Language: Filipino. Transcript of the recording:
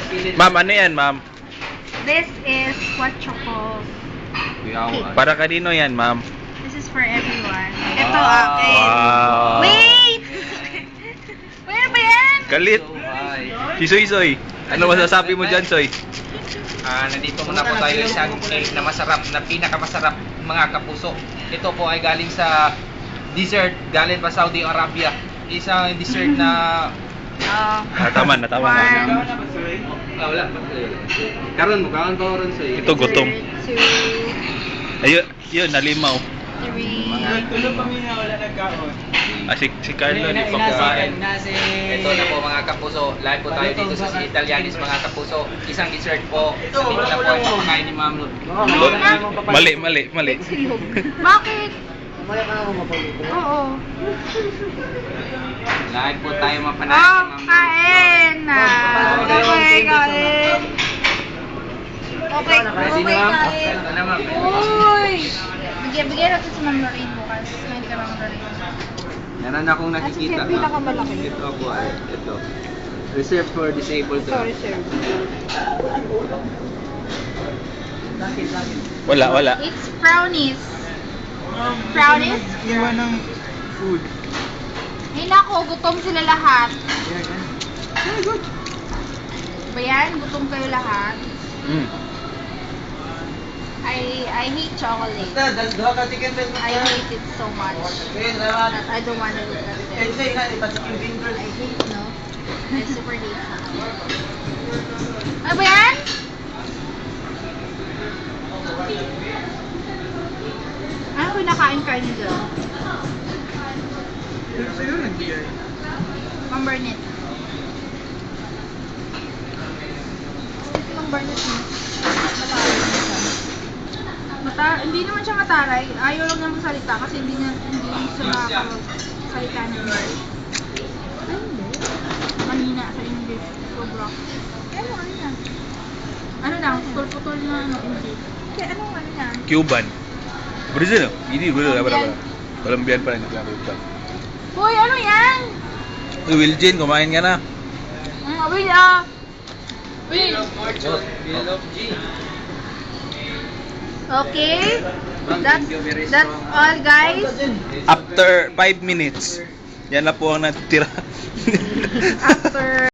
Ma'am, ano yan, ma'am? This is what choco. Para kanino yan, ma'am? This is for everyone. Ito, Wow. akin. Wow. Wait! Wait, ano ba yan? Galit. Si Soy Soy. Ano masasabi mo dyan, Soy? Nandito muna po tayo isang cake na masarap, na pinakamasarap mga kapuso. Ito po ay galing sa dessert, galing pa Saudi Arabia. Isang dessert na Nataman, nataman. One, wala. Karon mo kaon pa ron sa Ito gutom. 2, Ayun, yun, nalimaw. 3. Si Carlo, di pa kumain. Ito na po mga kapuso. Live po tayo dito sa Italianis mga kapuso. Isang dessert po. Dito na po ang pagkain ni Ma'am Lud. Mali. Bakit? Oo. Live po tayo mapanayin Oh, si Ma'am Lud. kain na. Okay, kain. Okay, Ready na, Ma'am? kain. Ito na, Ma'am. Uy! Bigyan natin si Ma'am Lorraine bukas. Hindi ka Ma'am Lorraine. Meron akong nakikita. Kasi pinakamalaki. Ito po ay, ito. Reserved for disabled. Sorry, sir. Wala. It's brownies. Brownies? Iwan ng food. Ay nako, gutom sila lahat. Ba yan? Gutom kayo lahat? I hate chocolate. I hate it so much. I don't want to look at it. I hate, no? I super hate chocolate. Ano ba yan? Ano pinakain-kain nyo dyan? Ma'am Burnett. Ma'am Burnett mo. Hindi naman siya mataray. Ayaw lang niya magsalita kasi hindi siya makakagsalita ng English. Ay, hindi. Mahina sa English. Sobra. Ano yan? Ano lang? Putol-putol na English. Kaya ano yan? Cuban. Brazil, no? Hindi, Brazil. Colombian pa rin. Hoy, ano yan? Wiljen, kumain ka na. Will, okay. That's all, guys. After 5 minutes, yan na po ang natitira. After